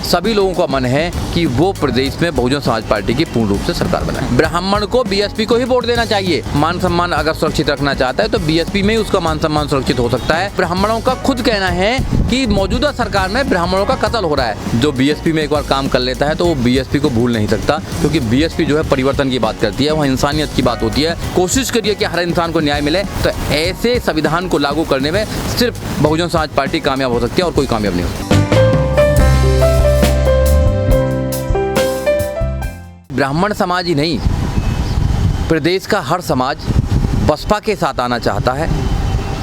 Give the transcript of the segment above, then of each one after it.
सभी लोगों का मन है कि वो प्रदेश में बहुजन समाज पार्टी की पूर्ण रूप से सरकार बनाए। ब्राह्मण को बीएसपी को ही वोट देना चाहिए। मान सम्मान अगर सुरक्षित रखना चाहता है तो बीएसपी में ही उसका मान सम्मान सुरक्षित हो सकता है। ब्राह्मणों का खुद कहना है कि मौजूदा सरकार में ब्राह्मणों का कत्ल हो रहा है। जो बीएसपी में एक बार काम कर लेता है तो वो बीएसपी को भूल नहीं सकता, क्योंकि बीएसपी जो है परिवर्तन की बात करती है, वह इंसानियत की बात होती है। कोशिश करिए कि हर इंसान को न्याय मिले, तो ऐसे संविधान को लागू करने में सिर्फ बहुजन समाज पार्टी कामयाब हो सकती है और कोई कामयाब नहीं हो सकती। ब्राह्मण समाज ही नहीं, प्रदेश का हर समाज बसपा के साथ आना चाहता है।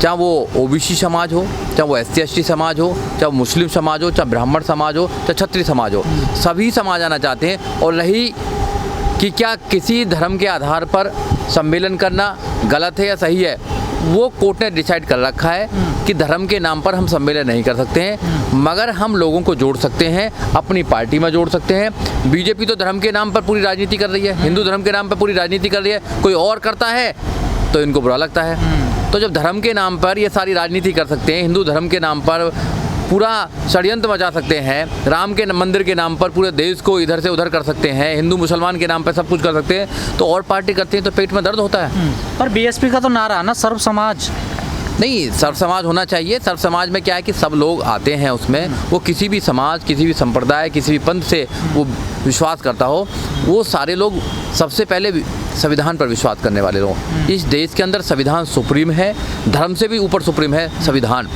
चाहे वो ओबीसी समाज हो, चाहे वो एससी एसटी समाज हो, चाहे वो मुस्लिम समाज हो, चाहे ब्राह्मण समाज हो, चाहे क्षत्रिय समाज हो, सभी समाज आना चाहते हैं। और रही कि क्या किसी धर्म के आधार पर सम्मेलन करना गलत है या सही है, वो कोर्ट ने डिसाइड कर रखा है कि धर्म के नाम पर हम सम्मेलन नहीं कर सकते हैं, मगर हम लोगों को जोड़ सकते हैं, अपनी पार्टी में जोड़ सकते हैं। बीजेपी तो धर्म के नाम पर पूरी राजनीति कर रही है, हिंदू धर्म के नाम पर पूरी राजनीति कर रही है, कोई और करता है तो इनको बुरा लगता है। तो जब धर्म के नाम पर ये सारी राजनीति कर सकते हैं, हिंदू धर्म के नाम पर पूरा षड्यंत्र मचा सकते हैं, राम के मंदिर के नाम पर पूरे देश को इधर से उधर कर सकते हैं, हिंदू मुसलमान के नाम पर सब कुछ कर सकते हैं, तो और पार्टी करते हैं तो पेट में दर्द होता है। पर बीएसपी का तो नारा है ना सर्व समाज। नहीं, सर्व समाज होना चाहिए। सर्व समाज में क्या है कि सब लोग आते हैं उसमें, वो किसी भी समाज, किसी भी संप्रदाय, किसी भी पंथ से वो विश्वास करता हो, वो सारे लोग सबसे पहले संविधान पर विश्वास करने वाले लोग। इस देश के अंदर संविधान सुप्रीम है, धर्म से भी ऊपर सुप्रीम है संविधान।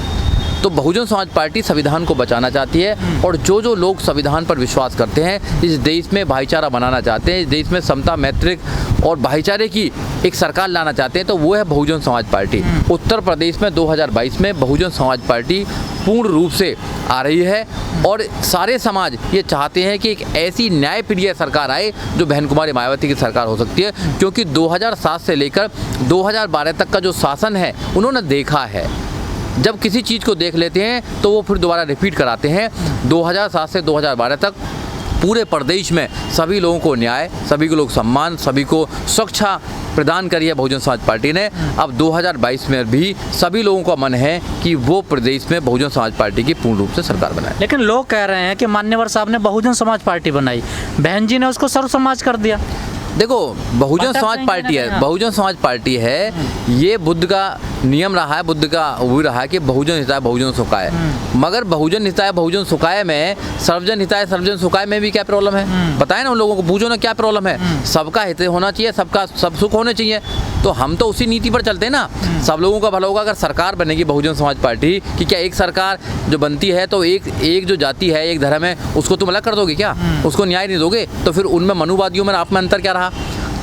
तो बहुजन समाज पार्टी संविधान को बचाना चाहती है, और जो जो लोग संविधान पर विश्वास करते हैं, इस देश में भाईचारा बनाना चाहते हैं, इस देश में समता, मैत्रिक और भाईचारे की एक सरकार लाना चाहते हैं, तो वो है बहुजन समाज पार्टी। उत्तर प्रदेश में 2022 में बहुजन समाज पार्टी पूर्ण रूप से आ रही है, और सारे समाज ये चाहते हैं कि एक ऐसी न्यायप्रिय सरकार आए जो बहन कुमारी मायावती की सरकार हो सकती है, क्योंकि 2007 से लेकर 2012 तक का जो शासन है उन्होंने देखा है। जब किसी चीज़ को देख लेते हैं तो वो फिर दोबारा रिपीट कराते हैं। 2007 से 2012 तक पूरे प्रदेश में सभी लोगों को न्याय, सभी को लोग सम्मान, सभी को सुरक्षा प्रदान करी है बहुजन समाज पार्टी ने। अब 2022 में भी सभी लोगों का मन है कि वो प्रदेश में बहुजन समाज पार्टी की पूर्ण रूप से सरकार बनाए। लेकिन लोग कह रहे हैं कि मान्यवर साहब ने बहुजन समाज पार्टी बनाई, बहन जी ने उसको सर्व समाज कर दिया। देखो, बहुजन समाज पार्टी है, बहुजन समाज पार्टी है, ये बुद्ध का नियम रहा है, बुद्ध का वो रहा है कि बहुजन हिताय बहुजन सुखाय। मगर बहुजन हिताय बहुजन सुखाय में सर्वजन हिताय सर्वजन सुखाय में भी क्या प्रॉब्लम है? बताए ना उन लोगों को, पूछो ना क्या प्रॉब्लम है। सबका हित होना चाहिए, सबका सब सुख होने चाहिए, तो हम तो उसी नीति पर चलते हैं ना। सब लोगों का भला होगा। अगर सरकार बनेगी बहुजन समाज पार्टी की, क्या एक सरकार जो बनती है तो एक जो जाति है, एक धर्म है, उसको तुम अलग कर दोगे क्या? उसको न्याय नहीं दोगे? तो फिर उनमें मनुवादियों में आप में अंतर क्या रहा?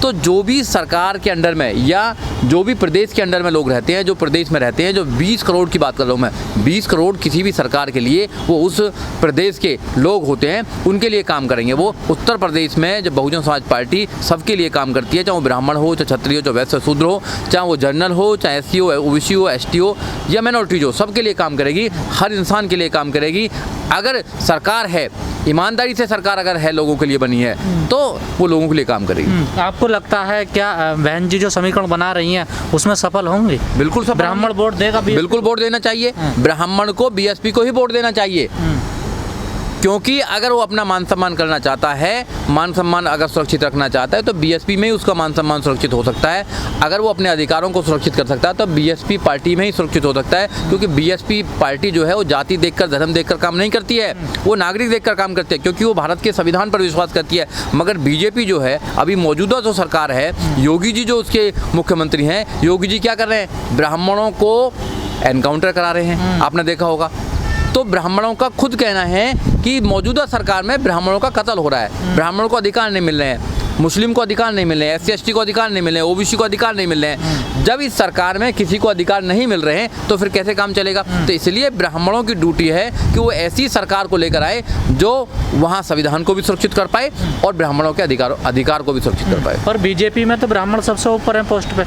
तो जो भी सरकार के अंडर में या जो भी प्रदेश के अंडर में लोग रहते हैं, जो प्रदेश में रहते हैं, जो 20 करोड़ की बात कर रहा हूँ मैं, 20 करोड़ किसी भी सरकार के लिए वो उस प्रदेश के लोग होते हैं, उनके लिए काम करेंगे। वो उत्तर प्रदेश में जब बहुजन समाज पार्टी सबके लिए काम करती है, चाहे वो ब्राह्मण हो, चाहे क्षत्रिय हो, चाहे वैश्य शूद्र हो, चाहे वो जनरल हो, चाहे एससी हो, ओबीसी हो, एसटी हो या माइनॉरिटी हो, सबके लिए काम करेगी, हर इंसान के लिए काम करेगी। अगर सरकार है, ईमानदारी से सरकार अगर है, लोगों के लिए बनी है, तो वो लोगों के लिए काम करेगी। आपको लगता है क्या बहन जी जो समीकरण बना रही हैं उसमें सफल होंगे? बिल्कुल सफल। ब्राह्मण वोट देगा? बिल्कुल वोट देना चाहिए। ब्राह्मण को बीएसपी को ही वोट देना चाहिए, क्योंकि अगर वो अपना मान सम्मान करना चाहता है, मान सम्मान अगर सुरक्षित रखना चाहता है, तो बीएसपी में ही उसका मान सम्मान सुरक्षित हो सकता है। अगर वो अपने अधिकारों को सुरक्षित कर सकता है तो बीएसपी पार्टी में ही सुरक्षित हो सकता है, क्योंकि बीएसपी पार्टी जो है वो जाति देखकर, धर्म देखकर काम नहीं करती है, वो नागरिक देखकर काम करती है, क्योंकि वो भारत के संविधान पर विश्वास करती है। मगर बीजेपी जो है, अभी मौजूदा जो सरकार है, योगी जी जो उसके मुख्यमंत्री हैं, योगी जी क्या कर रहे हैं? ब्राह्मणों को एनकाउंटर करा रहे हैं, आपने देखा होगा। तो ब्राह्मणों का खुद कहना है कि मौजूदा सरकार में ब्राह्मणों का कत्ल हो रहा है, ब्राह्मणों को अधिकार नहीं मिल रहे हैं, मुस्लिम को अधिकार नहीं मिल रहे हैं, एससी एसटी को अधिकार नहीं मिल रहे हैं, ओबीसी को अधिकार नहीं मिल रहे हैं। जब इस सरकार में किसी को अधिकार नहीं मिल रहे हैं तो फिर कैसे काम चलेगा? तो इसलिए ब्राह्मणों की ड्यूटी है कि वो ऐसी सरकार को लेकर आए जो वहाँ संविधान को भी सुरक्षित कर पाए और ब्राह्मणों के अधिकार को भी सुरक्षित कर पाए। और बीजेपी में तो ब्राह्मण सबसे ऊपर है पोस्ट पे,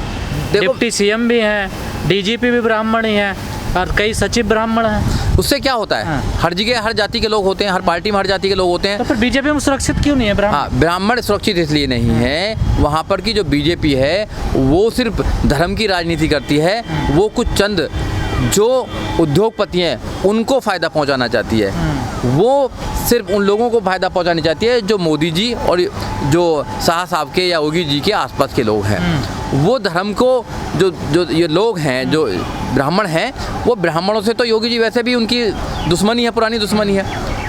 डिप्टी सीएम भी हैं, डीजीपी भी ब्राह्मण ही हैं, और कई सचिव ब्राह्मण हैं। उससे क्या होता है? हर जगह हर जाति के लोग होते हैं, हर पार्टी में हर जाति के लोग होते हैं। तो फिर बीजेपी में सुरक्षित क्यों नहीं है ब्राह्मण? हाँ, ब्राह्मण सुरक्षित इसलिए नहीं है, वहाँ पर की जो बीजेपी है वो सिर्फ धर्म की राजनीति करती है, वो कुछ चंद जो उद्योगपति हैं उनको फ़ायदा पहुंचाना चाहती है। वो सिर्फ उन लोगों को फ़ायदा पहुंचानी चाहती है जो मोदी जी और जो शाह साहब के या योगी जी के आसपास के लोग हैं। वो धर्म को जो ये लोग हैं, जो ब्राह्मण हैं, वो ब्राह्मणों से तो योगी जी वैसे भी उनकी दुश्मनी है, पुरानी दुश्मनी है,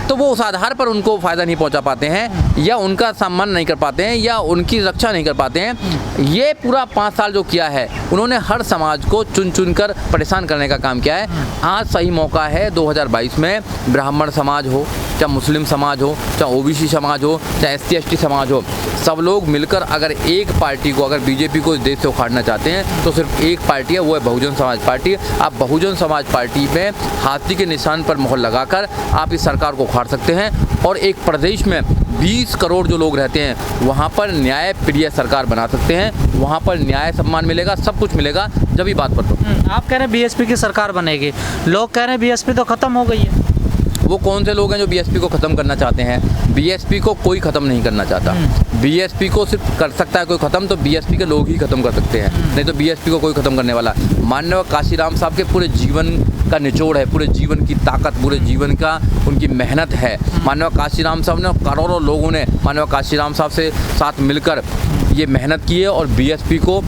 तो वो उस आधार पर उनको फ़ायदा नहीं पहुंचा पाते हैं या उनका सम्मान नहीं कर पाते हैं या उनकी रक्षा नहीं कर पाते हैं। ये पूरा 5 साल जो किया है, उन्होंने हर समाज को चुन चुन कर परेशान करने का काम किया है। आज सही मौका है 2022 में, ब्राह्मण समाज हो, चाहे मुस्लिम समाज हो, चाहे ओबीसी समाज हो, चाहे SC ST समाज हो, सब लोग मिलकर अगर एक पार्टी को, अगर बीजेपी को इस देश से उखाड़ना चाहते हैं तो सिर्फ एक पार्टी है, वो है बहुजन समाज पार्टी। आप बहुजन समाज पार्टी में हाथी के निशान पर मोहर लगाकर आप इस सरकार को उखाड़ सकते हैं और एक प्रदेश में 20 करोड़ जो लोग रहते हैं वहाँ पर न्याय प्रिय सरकार बना सकते हैं। वहाँ पर न्याय सम्मान मिलेगा, सब कुछ मिलेगा। जब ही बात पर तो आप कह रहे हैं बीएसपी की सरकार बनेगी, लोग कह रहे हैं बीएसपी तो ख़त्म हो गई है। वो कौन से लोग हैं जो बीएसपी को ख़त्म करना चाहते हैं? बीएसपी को कोई ख़त्म नहीं करना चाहता। बीएसपी को सिर्फ कर सकता है कोई ख़त्म तो बीएसपी के लोग ही ख़त्म कर सकते हैं, नहीं तो बीएसपी को कोई ख़त्म करने वाला। माननीय काशीराम साहब के पूरे जीवन का निचोड़ है, पूरे जीवन की ताकत, पूरे जीवन का उनकी मेहनत है। माननीय काशीराम साहब ने, करोड़ों लोगों ने माननीय काशीराम साहब से साथ मिलकर ये मेहनत की है और बीएसपी को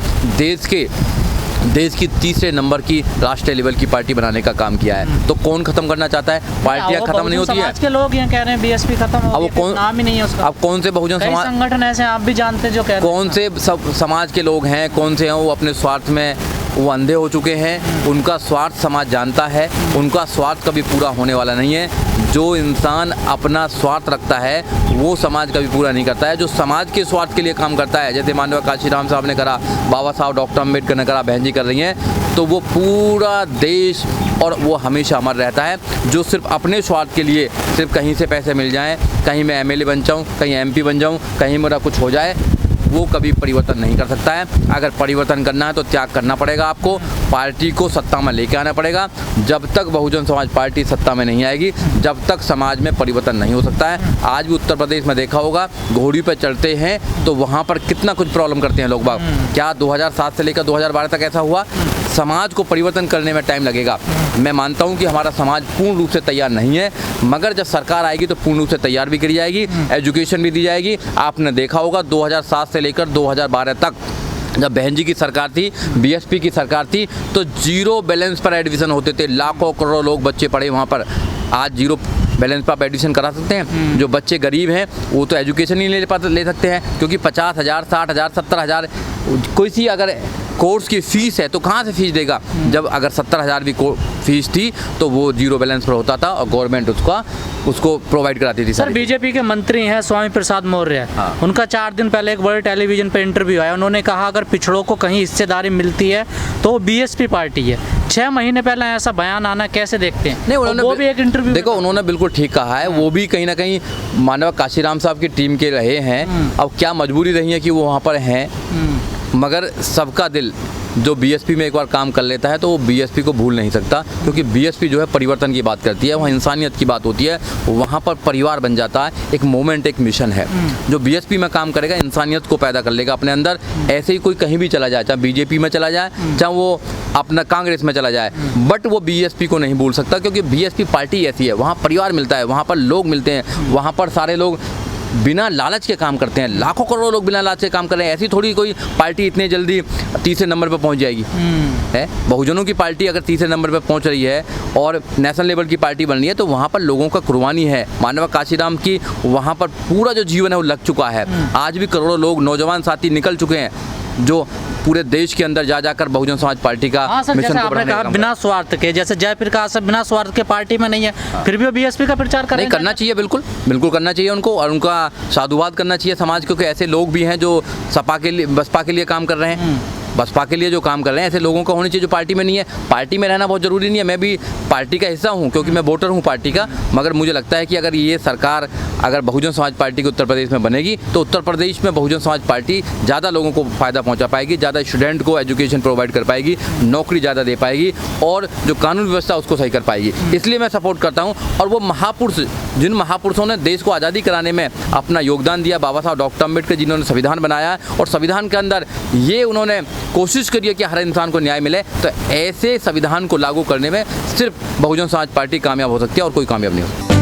देश की तीसरे नंबर की राष्ट्रीय लेवल की पार्टी बनाने का काम किया है। तो कौन खत्म करना चाहता है? पार्टियां खत्म नहीं होती है। समाज के लोग ये कह रहे हैं बीएसपी खत्म हो गई, कौन नाम ही नहीं है उसका। अब कौन से बहुजन समाज संगठन ऐसे आप भी जानते हैं जो कह रहे हैं, कौन से सब समाज के लोग हैं, कौन से हैं वो अपने स्वार्थ में वो अंधे हो चुके हैं। उनका स्वार्थ समाज जानता है, उनका स्वार्थ कभी पूरा होने वाला नहीं है। जो इंसान अपना स्वार्थ रखता है वो समाज कभी पूरा नहीं करता है। जो समाज के स्वार्थ के लिए काम करता है, जैसे माननीय काशीराम साहब ने करा, बाबा साहब डॉक्टर अम्बेडकर ने करा, बहन जी कर रही हैं, तो वो पूरा देश और वो हमेशा अमर रहता है। जो सिर्फ अपने स्वार्थ के लिए, सिर्फ कहीं से पैसे मिल जाएं, कहीं मैं MLA बन जाऊँ, कहीं MP बन जाऊँ, कहीं मेरा कुछ हो जाए, वो कभी परिवर्तन नहीं कर सकता है। अगर परिवर्तन करना है तो त्याग करना पड़ेगा आपको, पार्टी को सत्ता में लेके आना पड़ेगा। जब तक बहुजन समाज पार्टी सत्ता में नहीं आएगी, जब तक समाज में परिवर्तन नहीं हो सकता है। आज भी उत्तर प्रदेश में देखा होगा, घोड़ी पर चढ़ते हैं तो वहाँ पर कितना कुछ प्रॉब्लम करते हैं लोग बाग। क्या 2007 से लेकर 2012 तक ऐसा हुआ? समाज को परिवर्तन करने में टाइम लगेगा। मैं मानता हूँ कि हमारा समाज पूर्ण रूप से तैयार नहीं है, मगर जब सरकार आएगी तो पूर्ण रूप से तैयार भी करी जाएगी, एजुकेशन भी दी जाएगी। आपने देखा होगा 2007 से लेकर 2012 तक जब बहन जी की सरकार थी, बीएसपी की सरकार थी, तो जीरो बैलेंस पर एडमिशन होते थे। लाखों करोड़ों लोग बच्चे पढ़े वहाँ पर। आज जीरो बैलेंस पर आप एडमिशन करा सकते हैं। जो बच्चे गरीब हैं वो तो एजुकेशन ही ले सकते हैं, क्योंकि 50,000, 60,000, 70,000 कोई सी अगर कोर्स की फ़ीस है तो कहाँ से फीस देगा? जब अगर 70,000 भी फीस थी तो वो जीरो बैलेंस पर होता था और गवर्नमेंट उसको प्रोवाइड कराती थी। सर, बीजेपी के मंत्री हैं स्वामी प्रसाद मौर्य, हाँ। उनका 4 दिन पहले एक बड़े टेलीविजन पे इंटरव्यू आया। उन्होंने कहा अगर पिछड़ों को कहीं हिस्सेदारी मिलती है तो वो बीएसपी पार्टी है। 6 महीने पहले ऐसा बयान आना कैसे देखते हैं? नहीं, उन्होंने वो भी एक इंटरव्यू, देखो उन्होंने बिल्कुल ठीक कहा है। वो भी कहीं ना कहीं माननीय काशीराम साहब की टीम के रहे हैं। अब क्या मजबूरी रही है कि वो वहाँ पर हैं, मगर सबका दिल जो बीएसपी में एक बार काम कर लेता है तो वो बीएसपी को भूल नहीं सकता, क्योंकि बीएसपी जो है परिवर्तन की बात करती है, वहाँ इंसानियत की बात होती है, वहाँ पर परिवार बन जाता है। एक मोमेंट, एक मिशन है। जो बीएसपी में काम करेगा इंसानियत को पैदा कर लेगा अपने अंदर। ऐसे ही कोई कहीं भी चला जाए, चाहे बीजेपी में चला जाए, चाहे वो अपना कांग्रेस में चला जाए, बट वो बीएसपी को नहीं भूल सकता, क्योंकि बीएसपी पार्टी ऐसी है, वहाँ परिवार मिलता है, वहाँ पर लोग मिलते हैं, वहाँ पर सारे लोग बिना लालच के काम करते हैं। लाखों करोड़ों लोग बिना लालच के काम कर रहे हैं। ऐसी थोड़ी कोई पार्टी इतने जल्दी तीसरे नंबर पर पहुंच जाएगी है। बहुजनों की पार्टी अगर तीसरे नंबर पर पहुंच रही है और नेशनल लेवल की पार्टी बन रही है तो वहाँ पर लोगों का कुर्बानी है। माननीय काशीराम की वहाँ पर पूरा जो जीवन है वो लग चुका है। आज भी करोड़ों लोग, नौजवान साथी निकल चुके हैं जो पूरे देश के अंदर जा जाकर बहुजन समाज पार्टी का मिशन को बढ़ाने का काम। बिना स्वार्थ के, जैसे जयप्रकाश सर बिना स्वार्थ के पार्टी में नहीं है, फिर भी वो बीएसपी का प्रचार कर रहे हैं। नहीं, करना चाहिए, बिल्कुल बिल्कुल करना चाहिए उनको, और उनका साधुवाद करना चाहिए समाज, क्योंकि ऐसे लोग भी हैं जो सपा के लिए, बसपा के लिए काम कर रहे हैं। बसपा के लिए जो काम कर रहे हैं, ऐसे लोगों का होने चाहिए जो पार्टी में नहीं है। पार्टी में रहना बहुत ज़रूरी नहीं है। मैं भी पार्टी का हिस्सा हूँ क्योंकि मैं वोटर हूँ पार्टी का, मगर मुझे लगता है कि अगर ये सरकार अगर बहुजन समाज पार्टी के उत्तर प्रदेश में बनेगी तो उत्तर प्रदेश में बहुजन समाज पार्टी ज़्यादा लोगों को फ़ायदा पहुँचा पाएगी, ज़्यादा स्टूडेंट को एजुकेशन प्रोवाइड कर पाएगी, नौकरी ज़्यादा दे पाएगी और जो कानून व्यवस्था उसको सही कर पाएगी। इसलिए मैं सपोर्ट करता हूँ। और वो महापुरुष, जिन महापुरुषों ने देश को आज़ादी कराने में अपना योगदान दिया, बाबा साहब डॉक्टर अम्बेडकर जिन्होंने संविधान बनाया और संविधान के अंदर ये उन्होंने कोशिश करी है कि हर इंसान को न्याय मिले, तो ऐसे संविधान को लागू करने में सिर्फ बहुजन समाज पार्टी कामयाब हो सकती है और कोई कामयाब नहीं हो सकता।